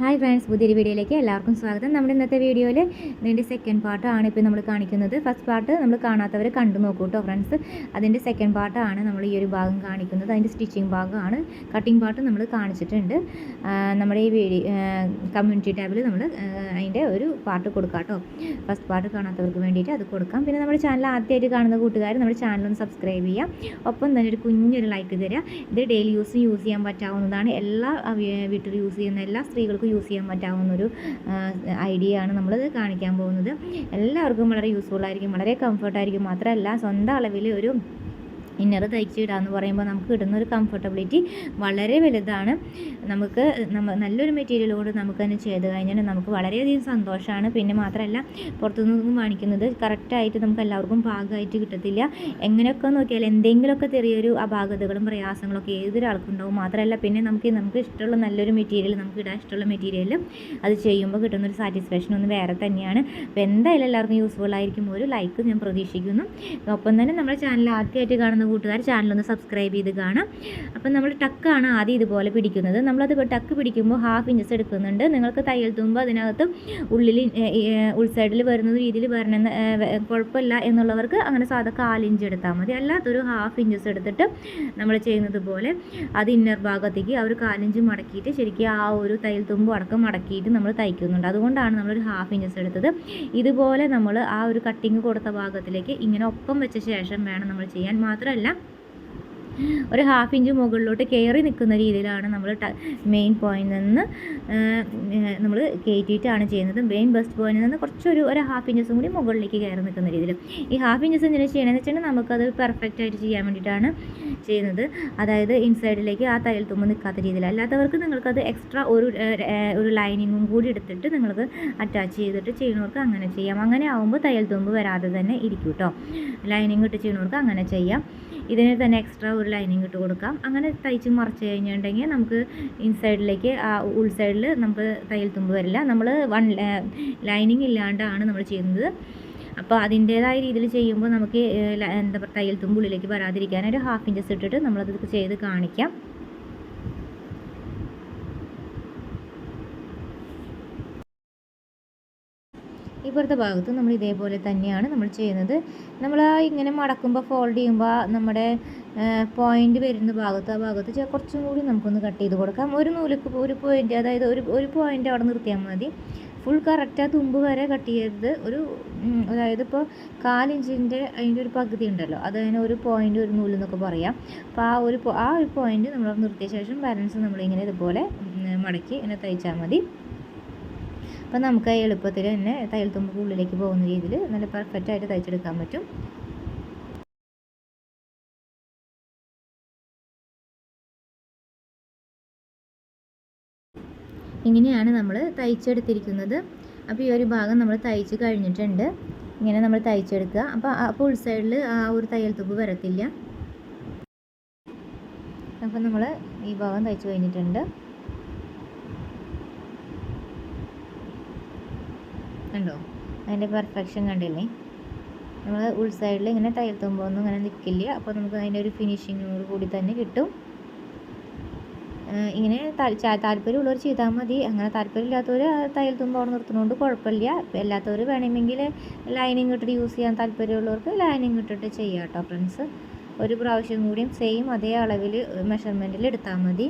Hi friends, പുതിയൊരു വീഡിയോയിലേക്ക് എല്ലാവർക്കും സ്വാഗതം. നമ്മുടെ ഇന്നത്തെ വീഡിയോയിൽ ഇതിൻ്റെ സെക്കൻഡ് പാർട്ടാണ് ഇപ്പോൾ നമ്മൾ കാണിക്കുന്നത്. ഫസ്റ്റ് പാർട്ട് നമ്മൾ കാണാത്തവർ കണ്ടു നോക്കൂ കേട്ടോ ഫ്രണ്ട്സ്. അതിൻ്റെ സെക്കൻഡ് പാർട്ടാണ് നമ്മൾ ഈ ഒരു ഭാഗം കാണിക്കുന്നത്. അതിൻ്റെ സ്റ്റിച്ചിങ് ഭാഗമാണ്. കട്ടിങ് പാർട്ട് നമ്മൾ കാണിച്ചിട്ടുണ്ട്. നമ്മുടെ ഈ കമ്മ്യൂണിറ്റി ടാബിൽ നമ്മൾ അതിൻ്റെ ഒരു പാർട്ട് കൊടുക്കാം കേട്ടോ. ഫസ്റ്റ് പാർട്ട് കാണാത്തവർക്ക് വേണ്ടിയിട്ട് അത് കൊടുക്കാം. പിന്നെ നമ്മുടെ ചാനൽ ആദ്യമായിട്ട് കാണുന്ന കൂട്ടുകാർ നമ്മുടെ ചാനലൊന്ന് സബ്സ്ക്രൈബ് ചെയ്യാം. ഒപ്പം തന്നെ ഒരു കുഞ്ഞൊരു ലൈക്ക് തരിക. ഇത് ഡെയിലി യൂസ് ചെയ്യാൻ പറ്റാവുന്നതാണ്. എല്ലാ വീട്ടിൽ യൂസ് ചെയ്യുന്ന എല്ലാ സ്ത്രീകൾക്കും യൂസ് ചെയ്യാൻ പറ്റാവുന്നൊരു ഐഡിയ ആണ് നമ്മളിത് കാണിക്കാൻ പോകുന്നത്. എല്ലാവർക്കും വളരെ യൂസ്ഫുൾ ആയിരിക്കും, വളരെ കംഫർട്ടായിരിക്കും. മാത്രമല്ല സ്വന്തം അളവിൽ ഒരു ഇന്നർ തയ്ച്ചിടാന്ന് പറയുമ്പോൾ നമുക്ക് കിട്ടുന്നൊരു കംഫർട്ടബിലിറ്റി വളരെ വലുതാണ്. നമുക്ക് നല്ലൊരു മെറ്റീരിയലോട് നമുക്ക് തന്നെ ചെയ്ത് കഴിഞ്ഞാൽ നമുക്ക് വളരെയധികം സന്തോഷമാണ്. പിന്നെ മാത്രമല്ല പുറത്തുനിന്നും വാങ്ങിക്കുന്നത് കറക്റ്റായിട്ട് നമുക്ക് എല്ലാവർക്കും പാകമായിട്ട് കിട്ടത്തില്ല. എങ്ങനെയൊക്കെ നോക്കിയാൽ എന്തെങ്കിലുമൊക്കെ ചെറിയൊരു അപാകതകളും പ്രയാസങ്ങളൊക്കെ ഏതൊരാൾക്കുണ്ടാവും. മാത്രമല്ല പിന്നെ നമുക്ക് ഇഷ്ടമുള്ള നല്ലൊരു മെറ്റീരിയൽ, നമുക്ക് ഇടാൻ ഇഷ്ടമുള്ള മെറ്റീരിയൽ അത് ചെയ്യുമ്പോൾ കിട്ടുന്നൊരു സാറ്റിസ്ഫാക്ഷൻ ഒന്ന് വേറെ തന്നെയാണ്. അപ്പോൾ എന്തായാലും എല്ലാവർക്കും യൂസ്ഫുൾ ആയിരിക്കും. ഒരു ലൈക്ക് ഞാൻ പ്രതീക്ഷിക്കുന്നു. ഒപ്പം തന്നെ നമ്മുടെ ചാനൽ ആദ്യമായിട്ട് കാണുന്ന കൂട്ടുകാർ ചാനലൊന്ന് സബ്സ്ക്രൈബ് ചെയ്ത് കാണാം. അപ്പം നമ്മൾ ടക്കാണ് ആദ്യം ഇതുപോലെ പിടിക്കുന്നത്. നമ്മളത് ടക്ക് പിടിക്കുമ്പോൾ 1/2 ഇഞ്ച് എടുക്കുന്നുണ്ട്. നിങ്ങൾക്ക് തയ്യൽ തുമ്പ് അതിനകത്ത് ഉള്ളിൽ ഉൾസൈഡിൽ വരുന്ന രീതിയിൽ വരണമെന്ന് കുഴപ്പമില്ല എന്നുള്ളവർക്ക് അങ്ങനെ സാധാ 1/4 ഇഞ്ച് എടുത്താൽ മതി. അല്ലാത്തൊരു 1/2 ഇഞ്ച് എടുത്തിട്ട് നമ്മൾ ചെയ്യുന്നത് പോലെ അത് ഇന്നർ ഭാഗത്തേക്ക് ആ ഒരു 1/4 ഇഞ്ച് മടക്കിയിട്ട് ശരിക്കും ആ ഒരു തയ്യൽ തുമ്പ് അടക്കം മടക്കിയിട്ട് നമ്മൾ തയ്ക്കുന്നുണ്ട്. അതുകൊണ്ടാണ് നമ്മളൊരു 1/2 ഇഞ്ച് എടുത്തത്. ഇതുപോലെ നമ്മൾ ആ ഒരു കട്ടിങ് കൊടുത്ത ഭാഗത്തിലേക്ക് ഇങ്ങനെ ഒപ്പം വെച്ച ശേഷം വേണം നമ്മൾ ചെയ്യാൻ. മാത്രമല്ല ഒരു 1/2 ഇഞ്ച് മുകളിലോട്ട് കയറി നിൽക്കുന്ന രീതിയിലാണ് നമ്മൾ മെയിൻ പോയിന്റിൽ നിന്ന് നമ്മൾ കയറ്റിയിട്ടാണ് ചെയ്യുന്നത്. മെയിൻ ബെസ്റ്റ് പോയിന്റിൽ നിന്ന് കുറച്ചൊരു 1/2 ഇഞ്ചസും കൂടി മുകളിലേക്ക് കയറി നിൽക്കുന്ന രീതിയിൽ. ഈ 1/2 ഇഞ്ചസ് എന്തിനാണ് ചെയ്യണമെന്ന് വെച്ചിട്ടുണ്ടെങ്കിൽ നമുക്കത് പെർഫെക്റ്റ് ആയിട്ട് ചെയ്യാൻ വേണ്ടിയിട്ടാണ് ചെയ്യുന്നത്. അതായത് ഇൻസൈഡിലേക്ക് ആ തയ്യൽ തുമ്പ് നിൽക്കാത്ത രീതിയിൽ. അല്ലാത്തവർക്ക് നിങ്ങൾക്കത് എക്സ്ട്രാ ഒരു ലൈനിങ്ങും കൂടി എടുത്തിട്ട് നിങ്ങൾക്ക് അറ്റാച്ച് ചെയ്തിട്ട് ചെയ്യുന്നവർക്ക് അങ്ങനെ ചെയ്യാം. അങ്ങനെ ആകുമ്പോൾ തയ്യൽ തുമ്പ് വരാതെ തന്നെ ഇരിക്കും കേട്ടോ. ലൈനിങ് ഇട്ട് ചെയ്യുന്നവർക്ക് അങ്ങനെ ചെയ്യാം. ഇതിന് തന്നെ എക്സ്ട്രാ ഒരു ലൈനിങ് ഇട്ട് കൊടുക്കാം. അങ്ങനെ തയ്ച്ച് മറിച്ച് കഴിഞ്ഞിട്ടുണ്ടെങ്കിൽ നമുക്ക് ഇൻസൈഡിലേക്ക് ആ ഉൾസൈഡിൽ നമുക്ക് തയ്യൽ തുമ്പ് വരില്ല. നമ്മൾ ലൈനിങ് ഇല്ലാണ്ടാണ് നമ്മൾ ചെയ്യുന്നത്. അപ്പോൾ അതിൻ്റേതായ രീതിയിൽ ചെയ്യുമ്പോൾ നമുക്ക് എന്താ പറയുക തയ്യൽ തുമ്പ് ഉള്ളിലേക്ക് വരാതിരിക്കാൻ ഒരു 1/2 ഇഞ്ചസ് ഇട്ടിട്ട് നമ്മളത് ചെയ്ത് കാണിക്കാം. ഇപ്പുറത്തെ ഭാഗത്ത് നമ്മൾ ഇതേപോലെ തന്നെയാണ് നമ്മൾ ചെയ്യുന്നത്. നമ്മൾ ഇങ്ങനെ മടക്കുമ്പോൾ ഫോൾഡ് ചെയ്യുമ്പോൾ നമ്മുടെ പോയിൻ്റ് വരുന്ന ഭാഗത്ത് ആ ഭാഗത്ത് കുറച്ചും കൂടി നമുക്കൊന്ന് കട്ട് ചെയ്ത് കൊടുക്കാം. ഒരു നൂലിക്ക് ഒരു പോയിൻ്റ്, അതായത് ഒരു പോയിൻ്റ് അവിടെ നിർത്തിയാൽ മതി. ഫുൾ കറക്റ്റ് ആ തുമ്പ് വരെ കട്ട് ചെയ്യരുത്. അതായത് ഇപ്പോൾ 1/4 ഇഞ്ചിൻ്റെ അതിൻ്റെ ഒരു പകുതി ഉണ്ടല്ലോ, അതിന് ഒരു പോയിൻ്റ് ഒരു നൂലെന്നൊക്കെ പറയാം. അപ്പോൾ ആ ഒരു പോയിൻ്റ് നമ്മൾ നിർത്തിയ ശേഷം ബാലൻസ് നമ്മളിങ്ങനെ ഇതുപോലെ മടക്കി ഇങ്ങനെ തയ്ച്ചാൽ മതി. അപ്പോൾ നമുക്ക് എളുപ്പത്തിൽ തന്നെ തയ്യൽ തുമ്പ് ഉള്ളിലേക്ക് പോകുന്ന രീതിയിൽ നല്ല പെർഫെക്റ്റായിട്ട് തയ്ച്ചെടുക്കാൻ പറ്റും. ഇങ്ങനെയാണ് നമ്മൾ തയ്ച്ചെടുത്തിരിക്കുന്നത്. അപ്പോൾ ഈ ഒരു ഭാഗം നമ്മൾ തയ്ച്ച് കഴിഞ്ഞിട്ടുണ്ട്. ഇങ്ങനെ നമ്മൾ തയ്ച്ചെടുക്കുക. അപ്പോൾ ഉൾസൈഡിൽ ആ ഒരു തയ്യൽ തുമ്പ് വരത്തില്ല. അപ്പോൾ നമ്മൾ ഈ ഭാഗം തയ്ച്ച് കഴിഞ്ഞിട്ടുണ്ട്. കണ്ടോ, അതിൻ്റെ പെർഫെക്ഷൻ കണ്ടില്ലേ? നമ്മൾ ഉൾസൈഡിൽ ഇങ്ങനെ തയ്യൽ തുമ്പൊന്നും ഇങ്ങനെ നിൽക്കില്ല. അപ്പോൾ നമുക്ക് അതിൻ്റെ ഒരു ഫിനിഷിങ്ങോട് കൂടി തന്നെ കിട്ടും. ഇങ്ങനെ താല്പര്യമുള്ളവർ ചെയ്താൽ മതി. അങ്ങനെ താല്പര്യമില്ലാത്തവർ തയ്യൽ തുമ്പ് അവിടെ നിർത്തുന്നതുകൊണ്ട് കുഴപ്പമില്ല. എല്ലാത്തവർ വേണമെങ്കിൽ ലൈനിങ് ഇട്ടിട്ട് യൂസ് ചെയ്യാൻ താല്പര്യമുള്ളവർക്ക് ലൈനിങ് ഇട്ടിട്ട് ചെയ്യാം കേട്ടോ ഫ്രണ്ട്സ്. ഒരു പ്രാവശ്യം കൂടിയും സെയിം അതേ അളവിൽ മെഷർമെൻറ്റിൽ എടുത്താൽ മതി.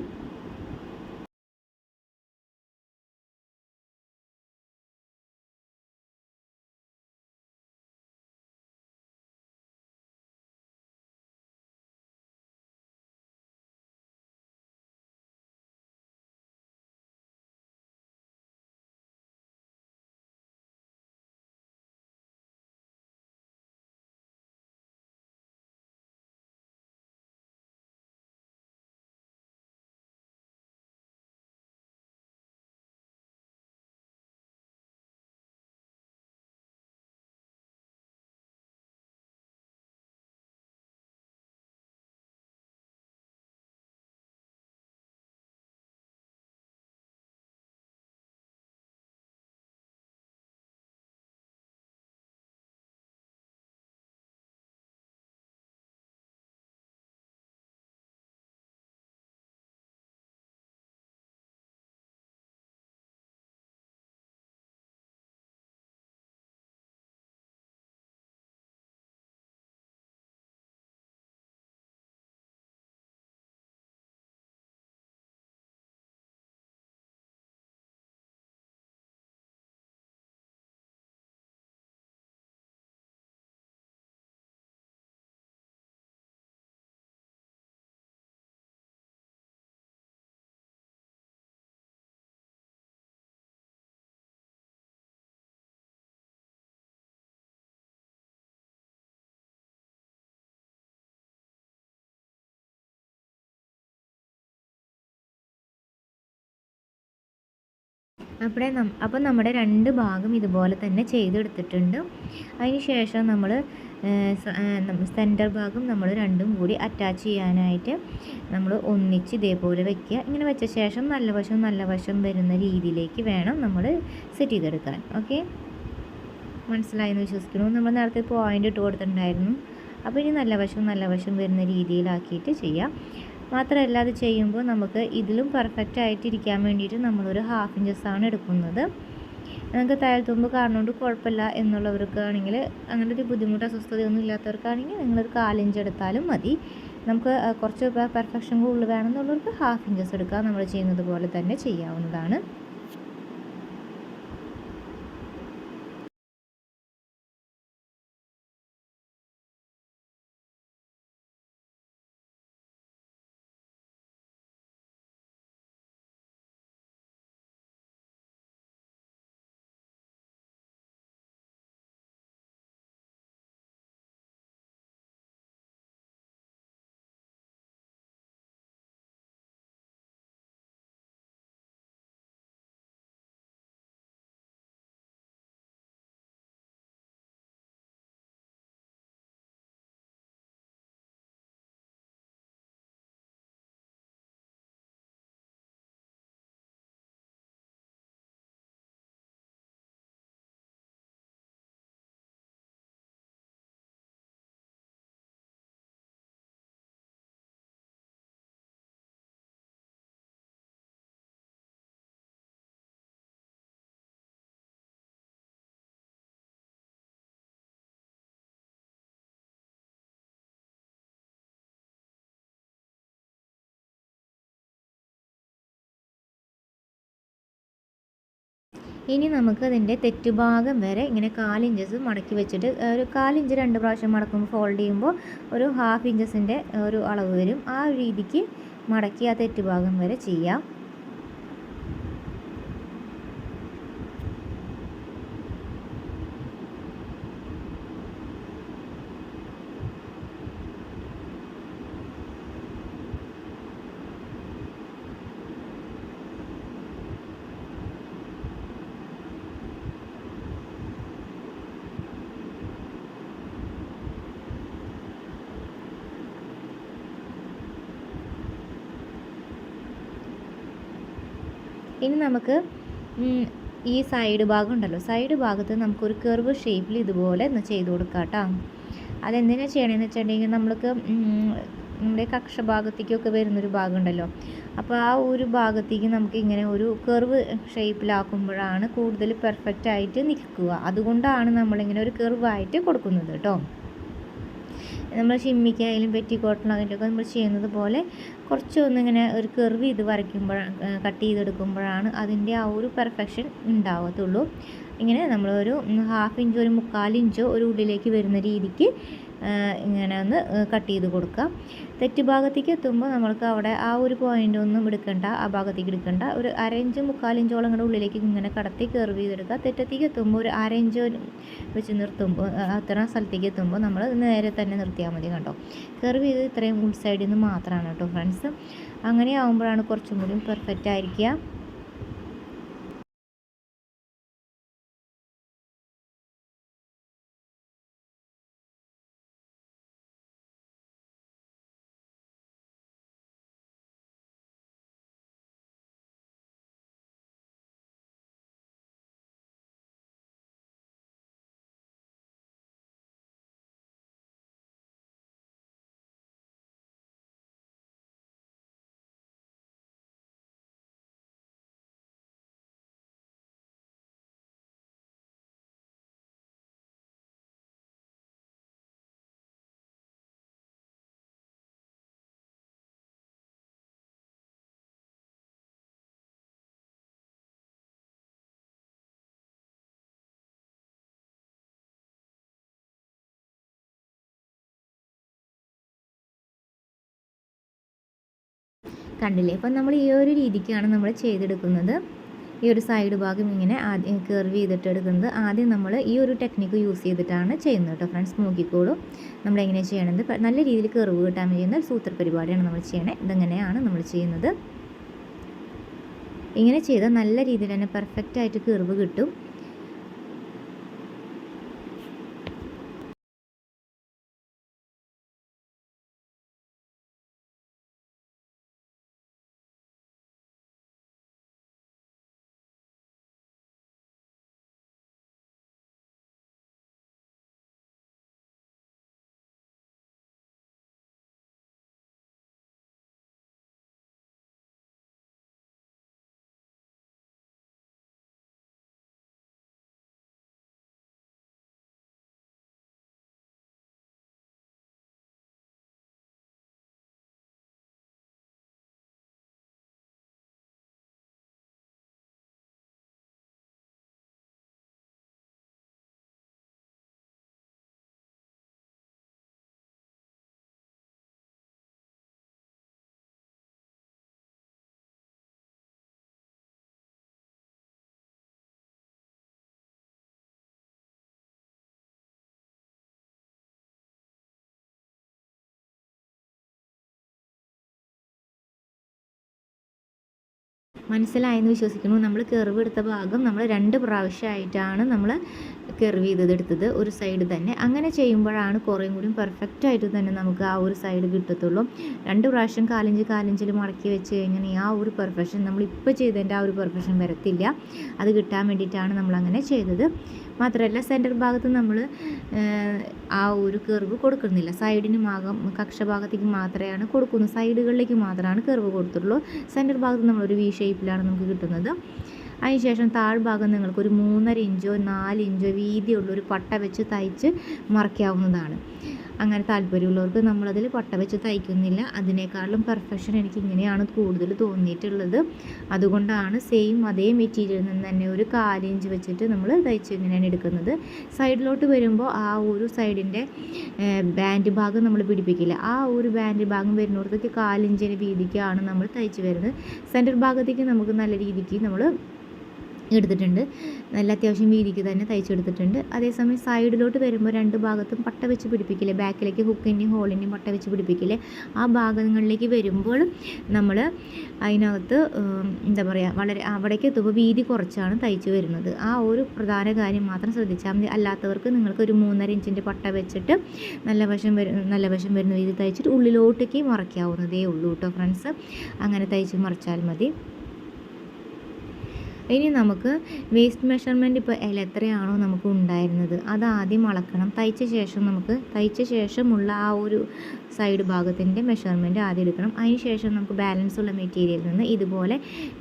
അപ്പോൾ നമ്മുടെ 2 ഭാഗം ഇതുപോലെ തന്നെ ചെയ്തെടുത്തിട്ടുണ്ട്. അതിന് ശേഷം നമ്മൾ സെൻറ്റർ ഭാഗം നമ്മൾ രണ്ടും കൂടി അറ്റാച്ച് ചെയ്യാനായിട്ട് നമ്മൾ ഒന്നിച്ച് ഇതേപോലെ വെക്കുക. ഇങ്ങനെ വെച്ച ശേഷം നല്ല വശം വരുന്ന രീതിയിലേക്ക് വേണം നമ്മൾ സെറ്റ് ചെയ്തെടുക്കാൻ. ഓക്കെ, മനസ്സിലായെന്ന് വിശ്വസിക്കുന്നു. നമ്മൾ നേരത്തെ പോയിൻ്റ് ഇട്ട് കൊടുത്തിട്ടുണ്ടായിരുന്നു. അപ്പോൾ ഇനി നല്ല വശം വരുന്ന രീതിയിലാക്കിയിട്ട് ചെയ്യാം. മാത്രമല്ല അത് ചെയ്യുമ്പോൾ നമുക്ക് ഇതിലും പെർഫെക്റ്റ് ആയിട്ട് ഇരിക്കാൻ വേണ്ടിയിട്ട് നമ്മളൊരു 1/2 ഇഞ്ചസാണ് എടുക്കുന്നത്. നമുക്ക് തയ്യൽത്തുമ്പ് കാണുന്നതുകൊണ്ട് കുഴപ്പമില്ല എന്നുള്ളവർക്കാണെങ്കിൽ, അങ്ങനെ ഒരു ബുദ്ധിമുട്ട് അസ്വസ്ഥതയൊന്നും ഇല്ലാത്തവർക്കാണെങ്കിൽ നിങ്ങളൊരു 1/4 ഇഞ്ച് എടുത്താലും മതി. നമുക്ക് കുറച്ച് പെർഫെക്ഷൻ കൂടുതൽ വേണമെന്നുള്ളവർക്ക് 1/2 ഇഞ്ചസ് എടുക്കുക. നമ്മൾ ചെയ്യുന്നത് പോലെ തന്നെ ചെയ്യാവുന്നതാണ്. ഇനി നമുക്ക് അതിൻ്റെ തെറ്റുഭാഗം വരെ ഇങ്ങനെ 1/4 ഇഞ്ചസ് മടക്കി വെച്ചിട്ട്, ഒരു 1/4 ഇഞ്ച് 2 പ്രാവശ്യം മടക്കുമ്പോൾ ഫോൾഡ് ചെയ്യുമ്പോൾ ഒരു 1/2 ഇഞ്ചസിൻ്റെ ഒരു അളവ് വരും. ആ ഒരു രീതിക്ക് മടക്കി ആ തെറ്റുഭാഗം വരെ ചെയ്യാം. ഇനി നമുക്ക് ഈ സൈഡ് ഭാഗം ഉണ്ടല്ലോ, സൈഡ് ഭാഗത്ത് നമുക്കൊരു കർവ് ഷേപ്പിൽ ഇതുപോലെ ചെയ്ത് കൊടുക്കാം കേട്ടോ. അതെന്തിനാണ് ചെയ്യണമെന്ന് വെച്ചിട്ടുണ്ടെങ്കിൽ നമ്മൾക്ക് നമ്മുടെ കക്ഷ ഭാഗത്തേക്കൊക്കെ വരുന്നൊരു ഭാഗം ഉണ്ടല്ലോ, അപ്പോൾ ആ ഒരു ഭാഗത്തേക്ക് നമുക്ക് ഇങ്ങനെ ഒരു കർവ് ഷേപ്പിലാക്കുമ്പോഴാണ് കൂടുതൽ പെർഫെക്റ്റ് ആയിട്ട് നിൽക്കുക. അതുകൊണ്ടാണ് നമ്മളിങ്ങനെ ഒരു കർവായിട്ട് കൊടുക്കുന്നത് കേട്ടോ. നമ്മൾ ഷിമ്മിക്കായാലും പെറ്റിക്കോട്ടിനും അതിൻ്റെയൊക്കെ നമ്മൾ ചെയ്യുന്നത് പോലെ കുറച്ചൊന്നിങ്ങനെ ഒരു കർവ് ചെയ്ത് കട്ട് ചെയ്തെടുക്കുമ്പോഴാണ് അതിൻ്റെ ആ ഒരു പെർഫെക്ഷൻ ഉണ്ടാവത്തുള്ളൂ. ഇങ്ങനെ നമ്മളൊരു 1/2 ഇഞ്ചോ ഒരു 3/4 ഇഞ്ചോ ഒരു ഉള്ളിലേക്ക് വരുന്ന രീതിക്ക് ഇങ്ങനെ ഒന്ന് കട്ട് ചെയ്ത് കൊടുക്കുക. തെറ്റുഭാഗത്തേക്ക് എത്തുമ്പോൾ നമ്മൾക്ക് അവിടെ ആ ഒരു പോയിൻ്റ് ഒന്നും എടുക്കണ്ട, ആ ഭാഗത്തേക്ക് എടുക്കണ്ട. ഒരു 1/2 ഇഞ്ച് 3/4 ഇഞ്ചോളം കൂടെ ഉള്ളിലേക്ക് ഇങ്ങനെ കടത്തി കർവ് ചെയ്തെടുക്കുക. തെറ്റത്തേക്ക് എത്തുമ്പോൾ ഒരു 1/2 ഇഞ്ച് വെച്ച് നിർത്തുമ്പോൾ, അത്ര സ്ഥലത്തേക്ക് എത്തുമ്പോൾ നമ്മൾ നേരെ തന്നെ നിർത്തിയാൽ മതി കേട്ടോ. കർവ് ചെയ്ത് ഇത്രയും ഉൾ സൈഡിൽ നിന്ന് മാത്രമാണ് കേട്ടോ ഫ്രണ്ട്സ്. അങ്ങനെ ആകുമ്പോഴാണ് കുറച്ചും കൂടി പെർഫെക്റ്റ് ആയിരിക്കുക. കണ്ടില്ലേ, അപ്പം നമ്മൾ ഈ ഒരു രീതിക്കാണ് നമ്മൾ ചെയ്തെടുക്കുന്നത്. ഈ ഒരു സൈഡ് ഭാഗം ഇങ്ങനെ ആദ്യം കർവ് ചെയ്തിട്ട് എടുക്കുന്നത്. ആദ്യം നമ്മൾ ഈ ഒരു ടെക്നിക്ക് യൂസ് ചെയ്തിട്ടാണ് ചെയ്യുന്നത് കേട്ടോ ഫ്രണ്ട്സ്. നോക്കിക്കോളൂ നമ്മളെങ്ങനെയാണ് ചെയ്യണത്. നല്ല രീതിയിൽ കർവ് കിട്ടാൻ ചെയ്യുന്ന സൂത്ര പരിപാടിയാണ് നമ്മൾ ചെയ്യണത്. ഇതെങ്ങനെയാണ് നമ്മൾ ചെയ്യുന്നത്. ഇങ്ങനെ ചെയ്താൽ നല്ല രീതിയിൽ തന്നെ പെർഫെക്റ്റായിട്ട് കർവ് കിട്ടും. മനസ്സിലായെന്ന് വിശ്വസിക്കുന്നു. നമ്മൾ കർവ് എടുത്ത ഭാഗം നമ്മൾ 2 പ്രാവശ്യമായിട്ടാണ് നമ്മൾ കർവ് ചെയ്തെടുത്തത്, ഒരു സൈഡ് തന്നെ. അങ്ങനെ ചെയ്യുമ്പോഴാണ് കുറേയും കൂടി പെർഫെക്റ്റായിട്ട് തന്നെ നമുക്ക് ആ ഒരു സൈഡ് കിട്ടത്തുള്ളൂ. 2 പ്രാവശ്യം കാലിഞ്ചിൽ മടക്കി വെച്ച് കഴിഞ്ഞാൽ ആ ഒരു പെർഫെക്ഷൻ നമ്മളിപ്പോൾ ചെയ്തതിൻ്റെ ആ ഒരു പെർഫെക്ഷൻ വരത്തില്ല. അത് കിട്ടാൻ വേണ്ടിയിട്ടാണ് നമ്മളങ്ങനെ ചെയ്തത്. മാത്രമല്ല സെൻറ്റർ ഭാഗത്ത് നമ്മൾ ആ ഒരു കർവ് കൊടുക്കുന്നില്ല, സൈഡിന് കക്ഷഭാഗത്തേക്ക് മാത്രമാണ് കൊടുക്കുന്നത്, സൈഡുകളിലേക്ക് മാത്രമാണ് കർവ് കൊടുത്തിട്ടുള്ളൂ. സെൻറ്റർ ഭാഗത്ത് നമ്മളൊരു വി ഷേപ്പിലാണ് നമുക്ക് കിട്ടുന്നത്. അതിനുശേഷം താഴ്ഭാഗം നിങ്ങൾക്കൊരു 3.5 ഇഞ്ചോ 4 ഇഞ്ചോ വീതിയുള്ളൊരു പട്ട വെച്ച് തയ്ച്ച് മറയ്ക്കാവുന്നതാണ്. അങ്ങനെ താല്പര്യമുള്ളവർക്ക് നമ്മളതിൽ പട്ട വെച്ച് തയ്ക്കുന്നില്ല. അതിനേക്കാളും പെർഫെക്ഷൻ എനിക്ക് ഇങ്ങനെയാണ് കൂടുതൽ തോന്നിയിട്ടുള്ളത്. അതുകൊണ്ടാണ് സെയിം അതേ മെറ്റീരിയലിൽ നിന്ന് തന്നെ ഒരു 4 ഇഞ്ച് വെച്ചിട്ട് നമ്മൾ തയ്ച്ച് ഇങ്ങനെയാണ് എടുക്കുന്നത്. സൈഡിലോട്ട് വരുമ്പോൾ ആ ഒരു സൈഡിൻ്റെ ബാൻഡ് ഭാഗം നമ്മൾ പിടിപ്പിക്കില്ല. ആ ഒരു ബാൻഡ് ഭാഗം വരുന്നിടത്തേക്ക് 4 ഇഞ്ചിന് വീതിക്കാണ് നമ്മൾ തയ്ച്ച് വരുന്നത്. സെൻറ്റർ ഭാഗത്തേക്ക് നമുക്ക് നല്ല രീതിക്ക് നമ്മൾ എടുത്തിട്ടുണ്ട്, നല്ല അത്യാവശ്യം വീതിക്ക് തന്നെ തയ്ച്ചെടുത്തിട്ടുണ്ട്. അതേസമയം സൈഡിലോട്ട് വരുമ്പോൾ 2 ഭാഗത്തും പട്ട വെച്ച് പിടിപ്പിക്കില്ലേ, ബാക്കിലേക്ക് ഹുക്കിൻ്റെയും ഹോളിൻ്റെയും പട്ട വെച്ച് പിടിപ്പിക്കില്ലേ, ആ ഭാഗങ്ങളിലേക്ക് വരുമ്പോൾ നമ്മൾ അതിനകത്ത് എന്താ പറയുക, വളരെ അവിടേക്ക് എത്തുമ്പോൾ വീതി കുറച്ചാണ് തയ്ച്ച് വരുന്നത്. ആ ഒരു പ്രധാന കാര്യം മാത്രം ശ്രദ്ധിച്ചാൽ മതി. അല്ലാത്തവർക്ക് നിങ്ങൾക്ക് ഒരു 3.5 ഇഞ്ചിൻ്റെ പട്ട വെച്ചിട്ട് നല്ല വശം വരുന്ന വീതി തയ്ച്ചിട്ട് ഉള്ളിലോട്ടേക്ക് മറയ്ക്കാവുന്നതേ ഉള്ളൂ കേട്ടോ ഫ്രണ്ട്സ്. അങ്ങനെ തയ്ച്ച് മറിച്ചാൽ മതി. ഇനി നമുക്ക് വേസ്റ്റ് മെഷർമെൻറ്റ് ഇപ്പോൾ എത്രയാണോ നമുക്ക് ഉണ്ടായിരുന്നത് അത് ആദ്യം അളക്കണം. തയ്ച്ച ശേഷമുള്ള ആ ഒരു സൈഡ് ഭാഗത്തിൻ്റെ മെഷർമെൻറ്റ് ആദ്യം എടുക്കണം. അതിന് ശേഷം നമുക്ക് ബാലൻസ് ഉള്ള മെറ്റീരിയലിൽ നിന്ന് ഇതുപോലെ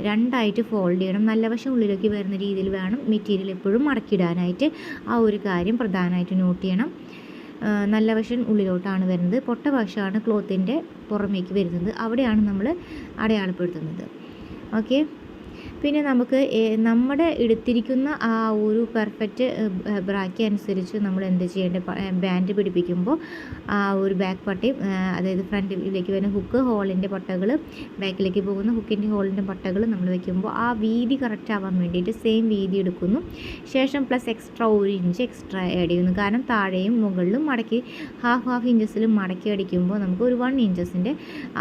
2ആയിട്ട് ഫോൾഡ് ചെയ്യണം. നല്ല വശം ഉള്ളിലേക്ക് വരുന്ന രീതിയിൽ വേണം മെറ്റീരിയൽ എപ്പോഴും മടക്കിയിടാനായിട്ട്. ആ ഒരു കാര്യം പ്രധാനമായിട്ട് നോട്ട് ചെയ്യണം. നല്ല വശം ഉള്ളിലോട്ടാണ് വരുന്നത്, പൊട്ട വശമാണ് ക്ലോത്തിൻ്റെ പുറമേക്ക് വരുന്നത്, അവിടെയാണ് നമ്മൾ അടയാളപ്പെടുത്തുന്നത്. ഓക്കെ. പിന്നെ നമുക്ക് നമ്മുടെ എടുത്തിരിക്കുന്ന ആ ഒരു പെർഫെക്റ്റ് ബ്രാക്കി അനുസരിച്ച് നമ്മൾ എന്ത് ചെയ്യേണ്ടത്, ബാൻഡ് പിടിപ്പിക്കുമ്പോൾ ആ ഒരു ബാക്ക് പട്ടയും അതായത് ഫ്രണ്ടിലേക്ക് വരുന്ന ഹുക്ക് ഹോളിൻ്റെ പട്ടകൾ, ബാക്കിലേക്ക് പോകുന്ന ഹുക്കിൻ്റെ ഹോളിൻ്റെ പട്ടകൾ നമ്മൾ വയ്ക്കുമ്പോൾ ആ വീതി കറക്റ്റ് ആവാൻ വേണ്ടിയിട്ട് സെയിം വീതി എടുക്കുന്നു. ശേഷം plus extra 1 inch extra add ചെയ്യുന്നു. കാരണം താഴെയും മുകളിലും മടക്കി ഹാഫ് ഇഞ്ചസിലും മടക്കി അടിക്കുമ്പോൾ നമുക്ക് ഒരു 1 ഇഞ്ചസിൻ്റെ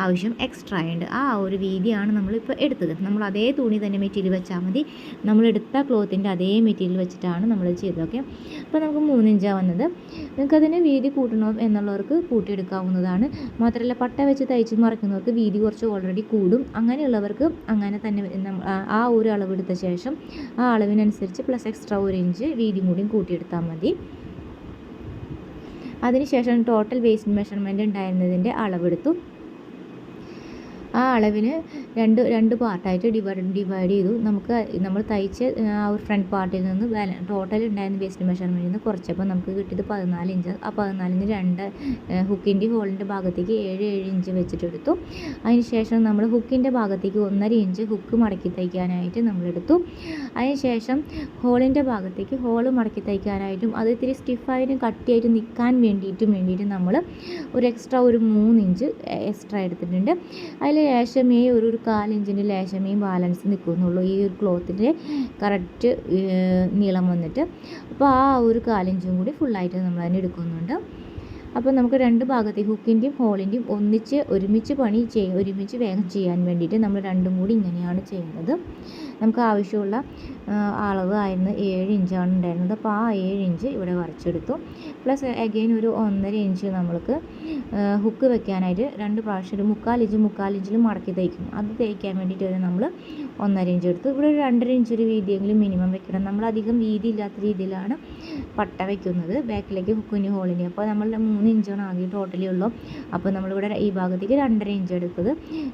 ആവശ്യം എക്സ്ട്രാ ഉണ്ട്. ആ ഒരു വീതിയാണ് നമ്മളിപ്പോൾ എടുത്തത്. നമ്മൾ അതേ തുണി തന്നെ മെറ്റീരിയൽ വെച്ചാൽ മതി. നമ്മളെടുത്ത ക്ലോത്തിൻ്റെ അതേ മെറ്റീരിയൽ വെച്ചിട്ടാണ് നമ്മൾ ചെയ്തത്. ഓക്കെ. അപ്പോൾ നമുക്ക് 3 ഇഞ്ചാണ് വന്നത്. നിങ്ങൾക്കതിന് വീതി കൂട്ടണോ എന്നുള്ളവർക്ക് കൂട്ടിയെടുക്കാവുന്നതാണ്. മാത്രമല്ല പട്ട വെച്ച് തയ്ച്ച് മറക്കുന്നവർക്ക് വീതി കുറച്ച് ഓൾറെഡി കൂടും. അങ്ങനെയുള്ളവർക്ക് അങ്ങനെ തന്നെ ആ ഒരു അളവെടുത്ത ശേഷം ആ അളവിനനുസരിച്ച് പ്ലസ് എക്സ്ട്രാ 1 ഇഞ്ച് വീതി കൂടിയും കൂട്ടിയെടുത്താൽ മതി. അതിനുശേഷം ടോട്ടൽ വേസ്റ്റ് മെഷർമെൻറ്റ് ഉണ്ടായിരുന്നതിൻ്റെ അളവെടുത്തു. ആ അളവിന് രണ്ട് പാർട്ടായിട്ട് ഡിവൈഡ് ചെയ്തു. നമ്മൾ തയ്ച്ച ആ ഒരു ഫ്രണ്ട് പാർട്ടിൽ നിന്ന് ടോട്ടൽ ഉണ്ടായിരുന്ന വേസ്റ്റ് മെഷർമെൻറ്റിൽ നിന്ന് കുറച്ചപ്പോൾ നമുക്ക് കിട്ടിയത് 14 ഇഞ്ച്. ആ 14-ന് 2 ഹുക്കിൻ്റെ ഹോളിൻ്റെ ഭാഗത്തേക്ക് 7 ഇഞ്ച് വെച്ചിട്ടെടുത്തു. അതിനുശേഷം നമ്മൾ ഹുക്കിൻ്റെ ഭാഗത്തേക്ക് 1.5 ഇഞ്ച് ഹുക്ക് മടക്കി തയ്ക്കാനായിട്ട് നമ്മളെടുത്തു. അതിനുശേഷം ഹോളിൻ്റെ ഭാഗത്തേക്ക് ഹോള് മടക്കി തയ്ക്കാനായിട്ടും അത് ഇത്തിരി സ്റ്റിഫായിട്ടും കട്ടിയായിട്ട് നിൽക്കാൻ വേണ്ടിയിട്ട് നമ്മൾ ഒരു എക്സ്ട്രാ ഒരു 3 ഇഞ്ച് എക്സ്ട്രാ എടുത്തിട്ടുണ്ട്. അതിൽ ലേശമേ ഒരു 1/4 ഇഞ്ചിൻ്റെ ലേശമേ ബാലൻസ് നിൽക്കുന്നുള്ളൂ ഈ ഒരു ക്ലോത്തിൻ്റെ കറക്റ്റ് നീളം വന്നിട്ട്. അപ്പോൾ ആ ഒരു 1/4 ഇഞ്ചും കൂടി ഫുള്ളായിട്ട് നമ്മൾ അതിന് എടുക്കുന്നുണ്ട്. അപ്പോൾ നമുക്ക് 2 ഭാഗത്തേക്ക് ഹുക്കിൻ്റെയും ഹോളിൻ്റെയും ഒരുമിച്ച് വേഗം ചെയ്യാൻ വേണ്ടിയിട്ട് നമ്മൾ രണ്ടും കൂടി ഇങ്ങനെയാണ് ചെയ്യുന്നത്. നമുക്ക് ആവശ്യമുള്ള അളവ് ആയിരുന്നു 7 ഇഞ്ചാണ് ഉണ്ടായിരുന്നത്. അപ്പോൾ ആ 7 ഇഞ്ച് ഇവിടെ വരച്ചെടുത്തു. പ്ലസ് അഗെയിൻ ഒരു 1.5 ഇഞ്ച് നമ്മൾക്ക് ഹുക്ക് വെക്കാനായിട്ട് 2 പ്രാവശ്യം ഒരു 3/4 ഇഞ്ചിൽ മടക്കി തയ്ക്കും. അത് തയ്ക്കാൻ വേണ്ടിയിട്ട് നമ്മൾ 1.5 ഇഞ്ച് എടുത്തു. ഇവിടെ ഒരു 2.5 ഇഞ്ച് ഒരു വീതിയെങ്കിലും മിനിമം വെക്കണം. നമ്മളധികം വീതി ഇല്ലാത്ത രീതിയിലാണ് പട്ട വയ്ക്കുന്നത് ബാക്കിലേക്ക് ഹുക്കിന് ഹോളിന്. അപ്പോൾ നമ്മൾ 3 ഇഞ്ചാണ് ആകെ ടോട്ടലി ഉള്ളൂ. അപ്പോൾ നമ്മളിവിടെ ഈ ഭാഗത്തേക്ക് 2.5 ഇഞ്ച് എടുത്തത്.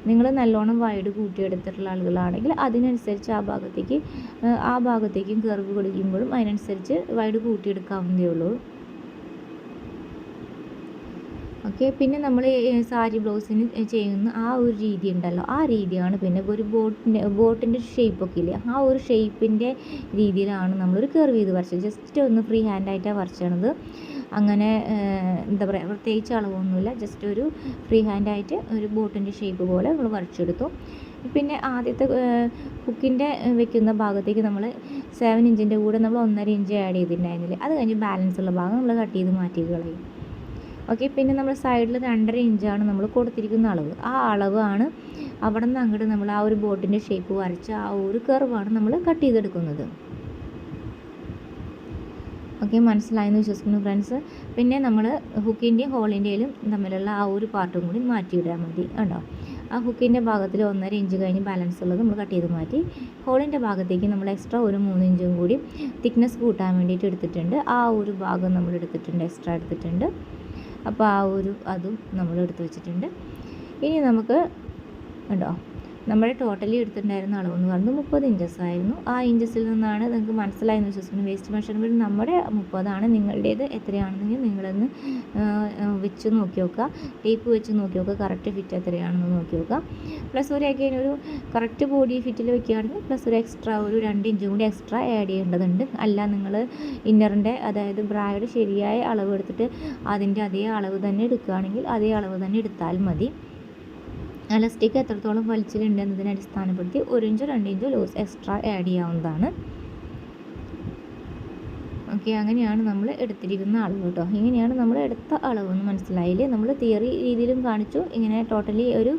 നിങ്ങൾ നല്ലോണം വൈഡ് കൂട്ടിയെടുത്തിട്ടുള്ള ആളുകളാണെങ്കിൽ അതിനനുസരിച്ച് ആ ഭാഗത്തേക്കും കർവ് കൊടുക്കുമ്പോഴും അതിനനുസരിച്ച് വൈഡ് കൂട്ടിയെടുക്കാവുന്നതേ ഉള്ളൂ. ഓക്കെ, പിന്നെ നമ്മൾ സാരി ബ്ലൗസിന് ചെയ്യുന്ന ആ ഒരു രീതി ഉണ്ടല്ലോ, ആ രീതിയാണ് പിന്നെ ഒരു ബോട്ടിൻ്റെ ഷേപ്പൊക്കെ ഇല്ലേ, ആ ഒരു ഷേപ്പിൻ്റെ രീതിയിലാണ് നമ്മളൊരു കർവ് ചെയ്ത് വരച്ചത്. ജസ്റ്റ് ഒന്ന് ഫ്രീ ഹാൻഡായിട്ടാണ് വരച്ചത്. അങ്ങനെ എന്താ പറയുക, പ്രത്യേകിച്ച് അളവൊന്നുമില്ല, ജസ്റ്റ് ഒരു ഫ്രീ ഹാൻഡായിട്ട് ഒരു ബോട്ടിൻ്റെ ഷേപ്പ് പോലെ നമ്മൾ വരച്ചെടുത്തു. പിന്നെ ആദ്യത്തെ ഹുക്കിൻ്റെ വെക്കുന്ന ഭാഗത്തേക്ക് നമ്മൾ 7 ഇഞ്ചിൻ്റെ കൂടെ നമ്മൾ 1.5 ഇഞ്ച് ആഡ് ചെയ്തിട്ടുണ്ടായിരുന്നില്ലേ, അത് കഴിഞ്ഞ് ബാലൻസ് ഉള്ള ഭാഗം നമ്മൾ കട്ട് ചെയ്ത് മാറ്റി കളയും. ഓക്കെ, പിന്നെ നമ്മൾ സൈഡിൽ 2.5 ഇഞ്ചാണ് നമ്മൾ കൊടുത്തിരിക്കുന്ന അളവ്. ആ അളവാണ് അവിടെ നിന്ന് അങ്ങോട്ട് നമ്മൾ ആ ഒരു ബോട്ടിൻ്റെ ഷേപ്പ് വരച്ച ആ ഒരു കർവാണ് നമ്മൾ കട്ട് ചെയ്തെടുക്കുന്നത്. ഓക്കെ, മനസ്സിലായെന്ന് വിശ്വസിക്കുന്നു ഫ്രണ്ട്സ്. പിന്നെ നമ്മൾ ഹുക്കിൻ്റെയും ഹോളിൻ്റെയിലും തമ്മിലുള്ള ആ ഒരു പാർട്ടും കൂടി മാറ്റിയിടാൻ മതി കേട്ടോ. ആ ഹുക്കിൻ്റെ ഭാഗത്തിൽ 1.5 ഇഞ്ച് കഴിഞ്ഞ് ബാലൻസ് ഉള്ളത് നമ്മൾ കട്ട് ചെയ്ത് മാറ്റി. ഹോളിൻ്റെ ഭാഗത്തേക്ക് നമ്മൾ എക്സ്ട്രാ ഒരു 3 ഇഞ്ചും കൂടി തിക്നെസ് കൂട്ടാൻ വേണ്ടിയിട്ട് എടുത്തിട്ടുണ്ട്. ആ ഒരു ഭാഗം നമ്മൾ എടുത്തിട്ടുണ്ട്, എക്സ്ട്രാ എടുത്തിട്ടുണ്ട്. അപ്പോൾ അതും നമ്മൾ എടുത്ത് വെച്ചിട്ടുണ്ട്. ഇനി നമുക്ക് ഉണ്ടോ, നമ്മൾ ടോട്ടലി എടുത്തിട്ടുണ്ടായിരുന്ന അളവെന്ന് പറയുന്നത് 30 ഇഞ്ചസ് ആയിരുന്നു. ആ ഇഞ്ചസിൽ നിന്നാണ് നിങ്ങൾക്ക് മനസ്സിലായെന്ന് വിശ്വസിക്കുന്നു. വേസ്റ്റ് മെഷർമെൻറ്റ് നമ്മുടെ 30ആണ്. നിങ്ങളുടേത് എത്രയാണെന്നെങ്കിൽ നിങ്ങളൊന്ന് വെച്ച് നോക്കി നോക്കുക, ടേപ്പ് വെച്ച് നോക്കി നോക്കുക, കറക്റ്റ് ഫിറ്റ് എത്രയാണെന്ന് നോക്കി നോക്കുക. പ്ലസ് ഒരു അഗൈൻ ഒരു കറക്റ്റ് ബോഡി ഫിറ്റിൽ വെക്കുകയാണെങ്കിൽ പ്ലസ് ഒരു എക്സ്ട്രാ ഒരു 2 ഇഞ്ചും കൂടി എക്സ്ട്രാ ആഡ് ചെയ്യേണ്ടതുണ്ട്. അല്ല നിങ്ങൾ ഇന്നറിൻ്റെ അതായത് ബ്രായുടെ ശരിയായ അളവ് എടുത്തിട്ട് അതിൻ്റെ അതേ അളവ് തന്നെ എടുക്കുകയാണെങ്കിൽ അതേ അളവ് തന്നെ എടുത്താൽ മതി. എലാസ്റ്റിക് എത്രത്തോളം വലിച്ചിട്ടുണ്ട് എന്നതിനെ അടിസ്ഥാനപ്പെടുത്തി 1 ഇഞ്ചോ 2 ഇഞ്ചോ ലൂസ് എക്സ്ട്രാ ആഡ് ചെയ്യാവുന്നതാണ്. ഓക്കെ, അങ്ങനെയാണ് നമ്മൾ എടുത്തിരിക്കുന്ന അളവ് കേട്ടോ. ഇങ്ങനെയാണ് നമ്മൾ എടുത്ത അളവെന്ന് മനസ്സിലായില്ലേ. നമ്മൾ തിയറി രീതിയിലും കാണിച്ചു, ഇങ്ങനെ ടോട്ടലി ഒരു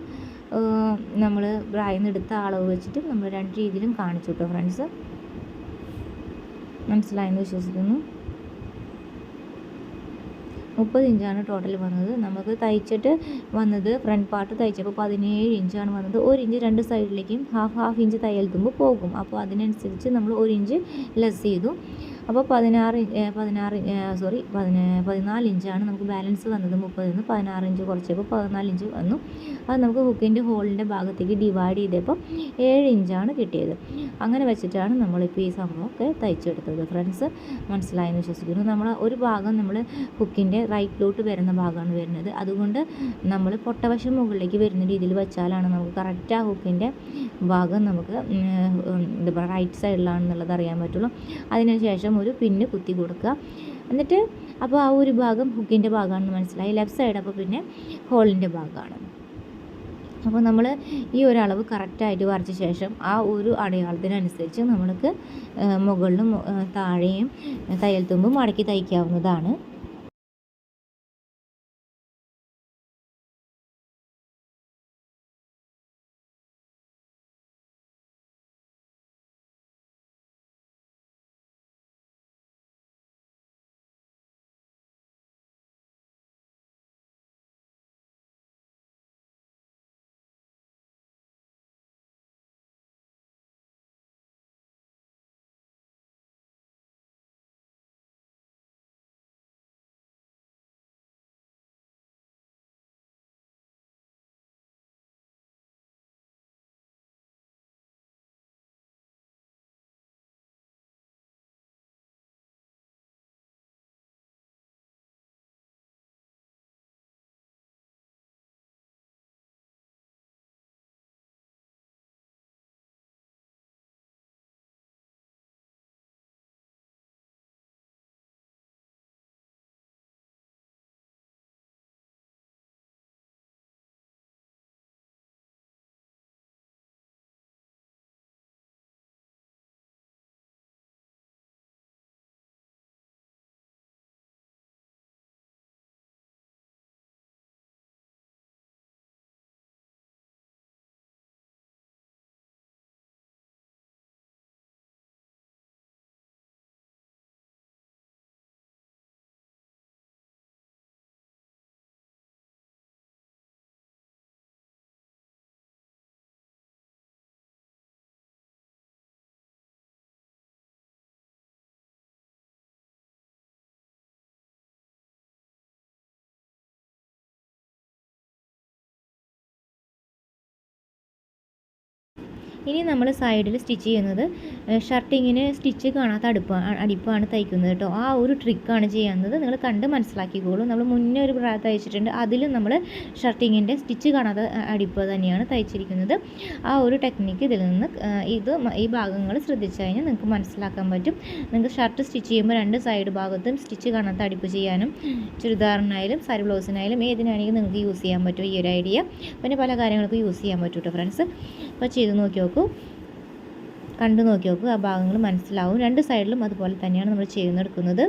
നമ്മൾ ബ്രായിൽ നിന്ന് എടുത്ത അളവ് വെച്ചിട്ട് നമ്മൾ 2 രീതിയിലും കാണിച്ചു കേട്ടോ ഫ്രണ്ട്സ്. മനസ്സിലായെന്ന് വിശ്വസിക്കുന്നു. 30 ഇഞ്ചാണ് ടോട്ടൽ വന്നത്. നമുക്ക് തയ്ച്ചിട്ട് വന്നത് ഫ്രണ്ട് പാർട്ട് തയ്ച്ചപ്പോൾ 17 ഇഞ്ചാണ് വന്നത്. 1 ഇഞ്ച് 2 സൈഡിലേക്കും ഹാഫ് ഇഞ്ച് തയ്യൽ തുമ്പ് പോകും. അപ്പോൾ അതിനനുസരിച്ച് നമ്മൾ 1 ഇഞ്ച് ലെസ് ചെയ്തു. അപ്പോൾ 14 ഇഞ്ചാണ് നമുക്ക് ബാലൻസ് വന്നത്. 30 നിന്ന് 16 ഇഞ്ച് കുറച്ചപ്പോൾ 14 ഇഞ്ച് വന്നു. അത് നമുക്ക് ഹുക്കിൻ്റെ ഹോളിൻ്റെ ഭാഗത്തേക്ക് ഡിവൈഡ് ചെയ്തപ്പോൾ 7 ഇഞ്ചാണ് കിട്ടിയത്. അങ്ങനെ വെച്ചിട്ടാണ് നമ്മളിപ്പോൾ ഈ സംഭവമൊക്കെ തയ്ച്ചെടുത്തത് ഫ്രണ്ട്സ്. മനസ്സിലായെന്ന് വിശ്വസിക്കുന്നു. നമ്മൾ ഒരു ഭാഗം നമ്മൾ ഹുക്കിൻ്റെ റൈറ്റിലോട്ട് വരുന്ന ഭാഗമാണ് വരുന്നത്. അതുകൊണ്ട് നമ്മൾ പൊട്ടവശം മുകളിലേക്ക് വരുന്ന രീതിയിൽ വെച്ചാലാണ് നമുക്ക് കറക്റ്റ് ആ ഹുക്കിൻ്റെ ഭാഗം നമുക്ക് എന്താ പറയുക റൈറ്റ് സൈഡിലാണെന്നുള്ളത് അറിയാൻ പറ്റുള്ളൂ. അതിനുശേഷം ഒരു പിന്ന് കുത്തി കൊടുക്കുക. എന്നിട്ട് അപ്പോൾ ആ ഒരു ഭാഗം ഹുക്കിൻ്റെ ഭാഗമാണെന്ന് മനസ്സിലായി. ലെഫ്റ്റ് സൈഡ് അപ്പോൾ പിന്നെ ഹോളിൻ്റെ ഭാഗമാണ്. അപ്പോൾ നമ്മൾ ഈ ഒരു അളവ് കറക്റ്റായിട്ട് വരച്ച ശേഷം ആ ഒരു അടയാളത്തിനനുസരിച്ച് നമ്മൾക്ക് മുകളിലും താഴെയും തയ്യൽ തുമ്പ് മടക്കി തയ്ക്കാവുന്നതാണ്. ഇനി നമ്മൾ സൈഡിൽ സ്റ്റിച്ച് ചെയ്യുന്നത് ഷർട്ടിങ്ങിന് സ്റ്റിച്ച് കാണാത്ത അടിപ്പാണ് തയ്ക്കുന്നത് കേട്ടോ. ആ ഒരു ട്രിക്കാണ് ചെയ്യുന്നത്. നിങ്ങൾ കണ്ട് മനസ്സിലാക്കിക്കോളൂ. നമ്മൾ മുന്നേ ഒരു ബ്രാ തയ്ച്ചിട്ടുണ്ട്, അതിലും നമ്മൾ ഷർട്ടിങ്ങിൻ്റെ സ്റ്റിച്ച് കാണാത്ത അടിപ്പ് തന്നെയാണ് തയ്ച്ചിരിക്കുന്നത്. ആ ഒരു ടെക്നിക്ക് ഇതിൽ നിന്ന് ഈ ഭാഗങ്ങൾ ശ്രദ്ധിച്ചു കഴിഞ്ഞാൽ നിങ്ങൾക്ക് മനസ്സിലാക്കാൻ പറ്റും. നിങ്ങൾക്ക് ഷർട്ട് സ്റ്റിച്ച് ചെയ്യുമ്പോൾ 2 സൈഡ് ഭാഗത്തും സ്റ്റിച്ച് കാണാത്ത അടിപ്പ് ചെയ്യാനും ചുരിദാറിനായാലും സാരി ബ്ലൗസിനായാലും ഏതിനാണെങ്കിലും നിങ്ങൾക്ക് യൂസ് ചെയ്യാൻ പറ്റും ഈ ഒരു ഐഡിയ. പിന്നെ പല കാര്യങ്ങൾക്കും യൂസ് ചെയ്യാൻ പറ്റും കേട്ടോ ഫ്രണ്ട്സ്. അപ്പോൾ ചെയ്ത് നോക്കി നോക്കൂ, കണ്ടു നോക്കി നോക്കൂ, ആ ഭാഗങ്ങൾ മനസ്സിലാവും. 2 സൈഡിലും അതുപോലെ തന്നെയാണ് നമ്മൾ ചെയ്യുന്നെടുക്കുന്നത്.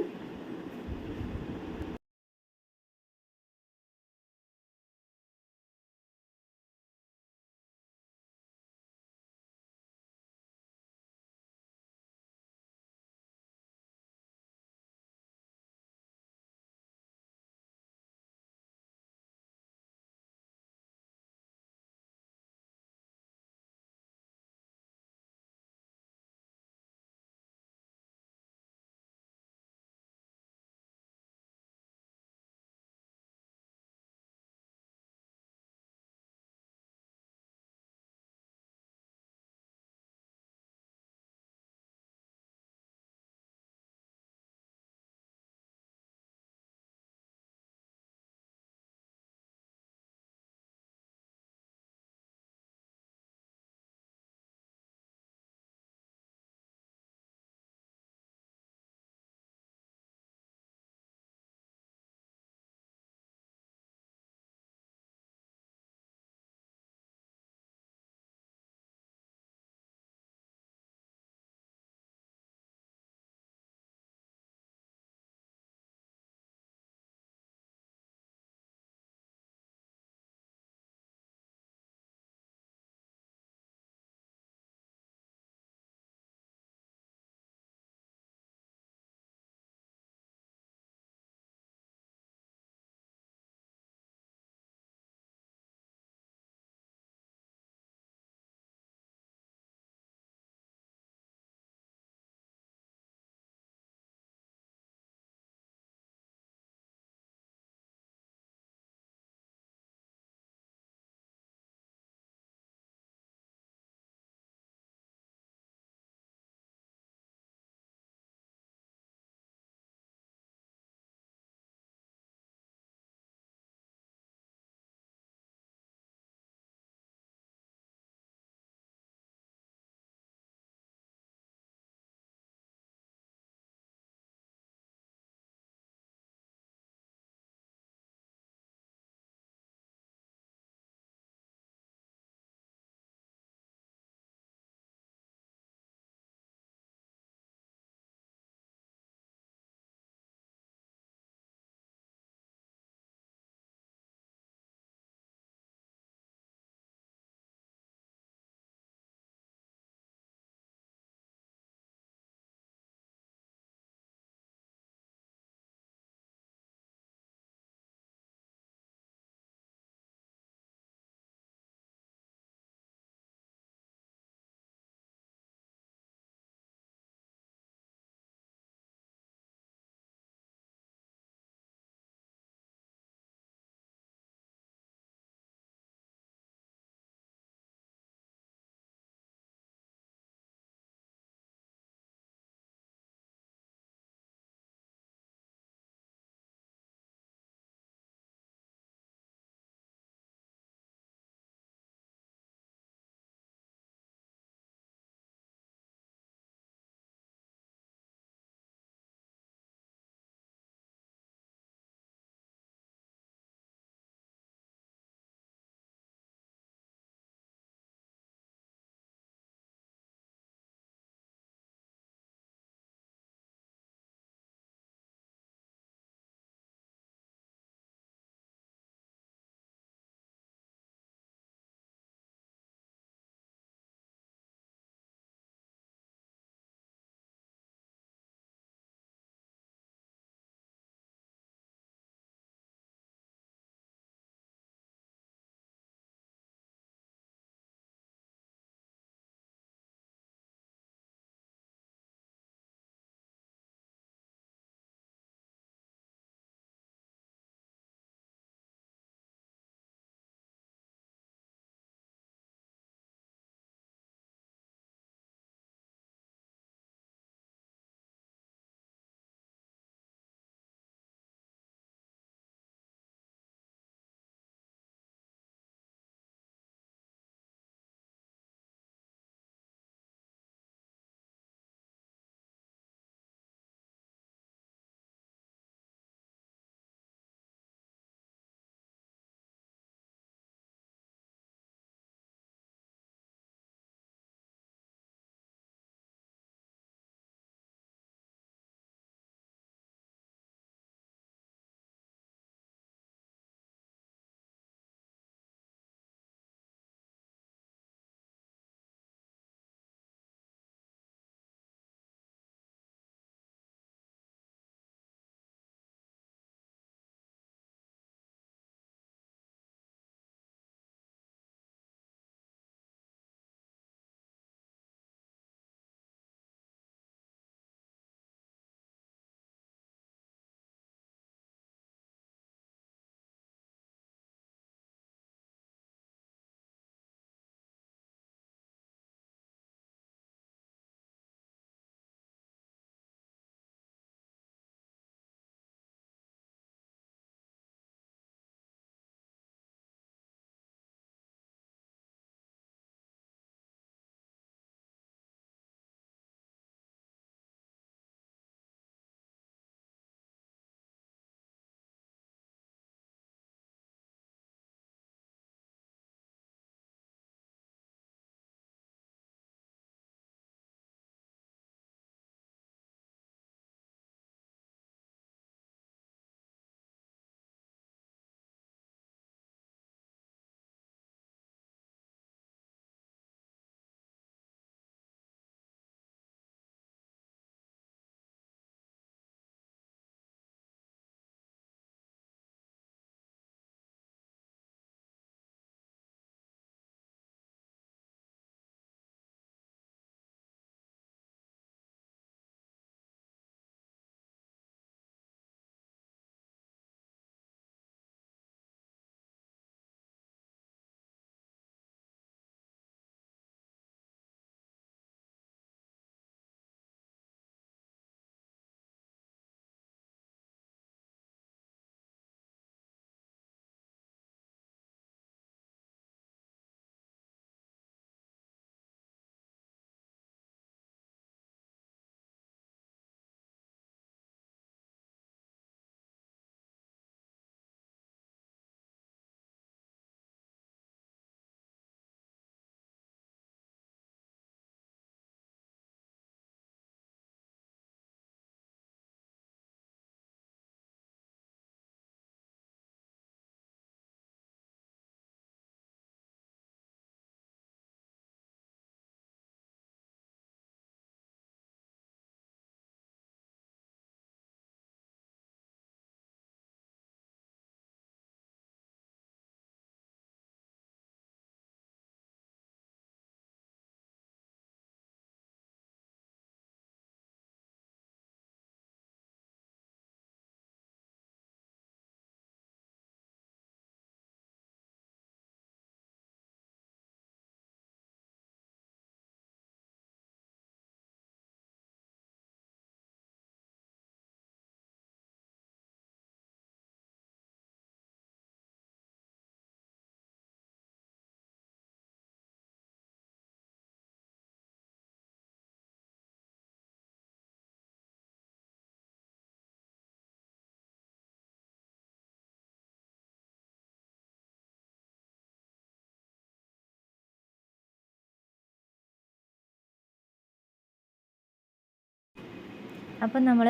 അപ്പം നമ്മൾ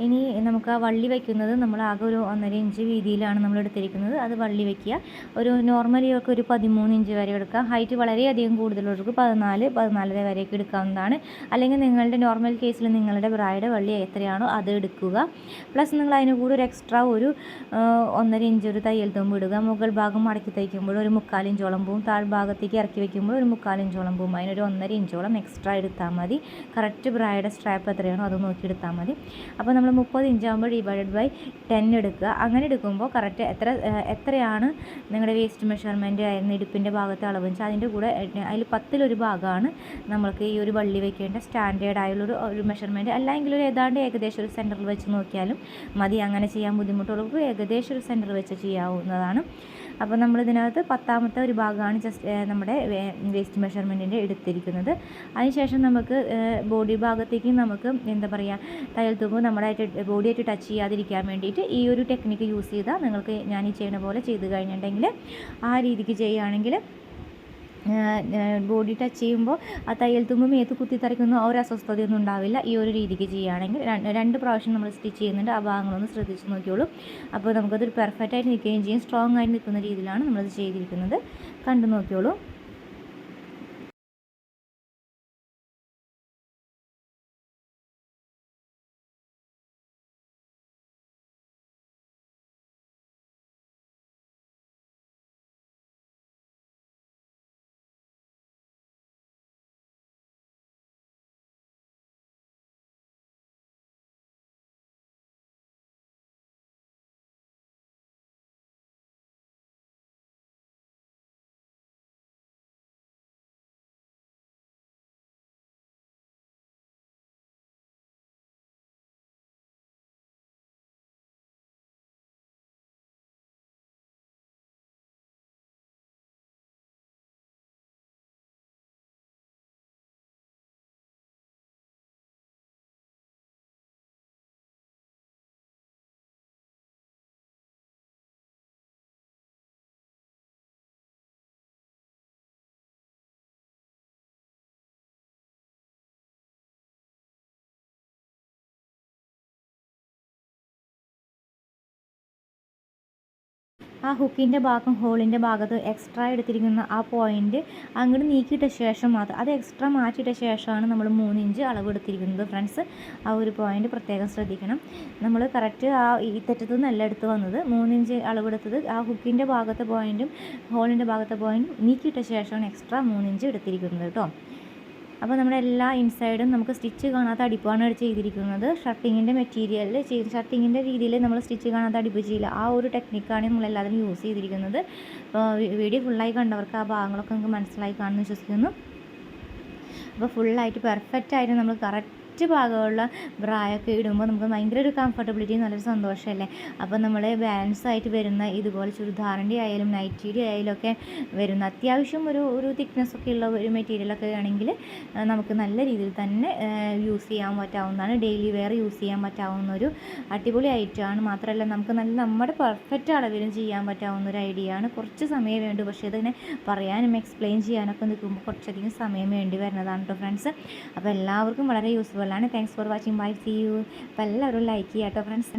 ഇനി നമുക്ക് ആ വള്ളി വയ്ക്കുന്നത് നമ്മൾ ആകെ ഒരു 1.5 ഇഞ്ച് വീതിയിലാണ് നമ്മൾ എടുത്തിരിക്കുന്നത്. അത് വള്ളി വയ്ക്കുക. ഒരു നോർമലിയൊക്കെ ഒരു 13 ഇഞ്ച് വരെ എടുക്കുക. ഹൈറ്റ് വളരെയധികം കൂടുതലുള്ളവർക്ക് 14, 14.5 വരെയൊക്കെ എടുക്കാവുന്നതാണ്. അല്ലെങ്കിൽ നിങ്ങളുടെ നോർമൽ കേസിൽ നിങ്ങളുടെ ബ്രൈഡ് വള്ളി എത്രയാണോ അത് എടുക്കുക. പ്ലസ് നിങ്ങൾ അതിന് കൂടെ ഒരു എക്സ്ട്രാ ഒരു 1.5 ഇഞ്ച് ഒരു തയ്യൽ തുമ്പ് ഇടുക. മുകൾ ഭാഗം മടക്കി തയ്ക്കുമ്പോൾ ഒരു 3/4 ഇഞ്ചോളം പോവും. താഴ്ഭാഗത്തേക്ക് ഇറക്കി വയ്ക്കുമ്പോൾ ഒരു 3/4 ഇഞ്ചോളം പോവും. അതിനൊരു 1.5 ഇഞ്ചോളം എക്സ്ട്രാ എടുത്താൽ മതി. കറക്റ്റ് ബ്രൈഡ് സ്ട്രാപ്പ് എത്രയാണോ അത് നോക്കി എടുത്താൽ മതി. അപ്പോൾ നമ്മൾ 30 ഇഞ്ചാകുമ്പോൾ ഡിവൈഡഡ് ബൈ 10 എടുക്കുക. അങ്ങനെ എടുക്കുമ്പോൾ കറക്റ്റ് എത്രയാണ് നിങ്ങളുടെ വേസ്റ്റ് മെഷർമെൻറ്റ് ആയിരുന്നു ഇടുപ്പിൻ്റെ ഭാഗത്തെ അളവ് വെച്ചാൽ അതിൻ്റെ കൂടെ അതിൽ 10-1 ഭാഗമാണ് നമ്മൾക്ക് ഈ ഒരു വള്ളി വയ്ക്കേണ്ട സ്റ്റാൻഡേർഡ് ആയുള്ളൊരു മെഷർമെൻറ്റ്. അല്ലെങ്കിൽ ഒരു ഏതാണ്ട് ഏകദേശം ഒരു സെൻറ്ററിൽ വെച്ച് നോക്കിയാലും മതി. അങ്ങനെ ചെയ്യാൻ ബുദ്ധിമുട്ടുള്ളവർക്ക് ഏകദേശം ഒരു സെൻറ്റർ വെച്ച് ചെയ്യാവുന്നതാണ്. അപ്പോൾ നമ്മൾ ഇതിനകത്ത് 10ാമത്തെ ഒരു ഭാഗമാണ് ജസ്റ്റ് നമ്മുടെ വേസ്റ്റ് മെഷർമെൻറ്റിൻ്റെ എടുത്തിരിക്കുന്നത്. അതിനുശേഷം നമുക്ക് ബോഡി ഭാഗത്തേക്ക് നമുക്ക് എന്താ പറയുക തയ്യൽ തുമ്പ് നമ്മുടെ ബോഡിയായിട്ട് ടച്ച് ചെയ്യാതിരിക്കാൻ വേണ്ടിയിട്ട് ഈ ഒരു ടെക്നിക്ക് യൂസ് ചെയ്താൽ നിങ്ങൾക്ക് ഞാൻ ഈ ചെയ്യുന്ന പോലെ ചെയ്ത് കഴിഞ്ഞിട്ടുണ്ടെങ്കിൽ ആ രീതിക്ക് ചെയ്യുകയാണെങ്കിൽ ബോഡി ടച്ച് ചെയ്യുമ്പോൾ ആ തയ്യൽ തുമ്പ് മേത്ത് കുത്തിത്തറിക്കുന്ന ഒരു അസ്വസ്ഥതയൊന്നും ഉണ്ടാവില്ല. ഈ ഒരു രീതിക്ക് ചെയ്യുകയാണെങ്കിൽ 2 പ്രാവശ്യം നമ്മൾ സ്റ്റിച്ച് ചെയ്യുന്നുണ്ട്. ആ ഭാഗങ്ങളൊന്ന് ശ്രദ്ധിച്ച് നോക്കിയോളൂ. അപ്പോൾ നമുക്കതൊരു പെർഫെക്റ്റ് ആയിട്ട് നിൽക്കുകയും ചെയ്യും. സ്ട്രോങ് ആയിട്ട് നിൽക്കുന്ന രീതിയിലാണ് നമ്മളത് ചെയ്തിരിക്കുന്നത്. കണ്ടു നോക്കിയോളൂ. ആ ഹുക്കിൻ്റെ ഭാഗം ഹോളിൻ്റെ ഭാഗത്ത് എക്സ്ട്രാ എടുത്തിരിക്കുന്ന ആ പോയിൻറ്റ് അങ്ങോട്ട് നീക്കിയിട്ട ശേഷം മാത്രം അത് എക്സ്ട്രാ മാറ്റിയിട്ട ശേഷമാണ് നമ്മൾ 3 ഇഞ്ച് അളവ് എടുത്തിരിക്കുന്നത് ഫ്രണ്ട്സ്. ആ ഒരു പോയിൻറ്റ് പ്രത്യേകം ശ്രദ്ധിക്കണം. നമ്മൾ കറക്റ്റ് ആ ഈ തെറ്റത്തു നിന്നല്ല എടുത്ത് വന്നത്. 3 ഇഞ്ച് അളവെടുത്തത് ആ ഹുക്കിൻ്റെ ഭാഗത്തെ പോയിൻറ്റും ഹോളിൻ്റെ ഭാഗത്തെ പോയിൻറ്റും നീക്കിയിട്ട ശേഷമാണ് എക്സ്ട്രാ 3 ഇഞ്ച് എടുത്തിരിക്കുന്നത് കേട്ടോ. അപ്പോൾ നമ്മുടെ എല്ലാ ഇൻസൈഡും നമുക്ക് സ്റ്റിച്ച് കാണാത്ത അടിപ്പാണ് ചെയ്തിരിക്കുന്നത്. ഷർട്ടിങ്ങിൻ്റെ മെറ്റീരിയലിൽ ഷർട്ടിങ്ങിൻ്റെ രീതിയിൽ നമ്മൾ സ്റ്റിച്ച് കാണാത്ത അടിപ്പ് ചെയ്യില്ല. ആ ഒരു ടെക്നിക്കാണ് നമ്മളെല്ലാവരും യൂസ് ചെയ്തിരിക്കുന്നത്. അപ്പോൾ വീഡിയോ ഫുള്ളായി കണ്ടവർക്ക് ആ ഭാഗങ്ങളൊക്കെ നമുക്ക് മനസ്സിലായി കാണുമെന്ന് വിശ്വസിക്കുന്നു. അപ്പോൾ ഫുള്ളായിട്ട് പെർഫെക്റ്റായിട്ട് നമ്മൾ കറക്റ്റ് ഭാഗമുള്ള ബ്രായൊക്കെ ഇടുമ്പോൾ നമുക്ക് ഭയങ്കര ഒരു കംഫർട്ടബിലിറ്റി നല്ലൊരു സന്തോഷമല്ലേ. അപ്പോൾ നമ്മൾ ബാലൻസ് ആയിട്ട് വരുന്ന ഇതുപോലെ ചുരിദാറിൻ്റെ ആയാലും നൈറ്റിയുടെ ആയാലും ഒക്കെ വരുന്ന അത്യാവശ്യം ഒരു തിക്നെസ്സൊക്കെ ഉള്ള ഒരു മെറ്റീരിയലൊക്കെ ആണെങ്കിൽ നമുക്ക് നല്ല രീതിയിൽ തന്നെ യൂസ് ചെയ്യാൻ പറ്റാവുന്നതാണ്. ഡെയിലി വെയർ യൂസ് ചെയ്യാൻ പറ്റാവുന്ന ഒരു അടിപൊളി ഐറ്റമാണ്. മാത്രമല്ല നമുക്ക് നല്ല നമ്മുടെ പെർഫെക്റ്റ് അളവിലും ചെയ്യാൻ പറ്റാവുന്ന ഒരു ഐഡിയ ആണ്. കുറച്ച് സമയം വേണ്ടു. പക്ഷേ ഇതിനെ പറയാനും എക്സ്പ്ലെയിൻ ചെയ്യാനൊക്കെ നിൽക്കുമ്പോൾ കുറച്ചധികം സമയം വേണ്ടി വരുന്നതാണ് കേട്ടോ ഫ്രണ്ട്സ്. അപ്പോൾ എല്ലാവർക്കും വളരെ യൂസ്ഫുൾ ആണ്. Thanks for watching. Bye, see you. അപ്പോൾ എല്ലാവരും ലൈക്ക് ചെയ്യാം കേട്ടോ ഫ്രണ്ട്സ്.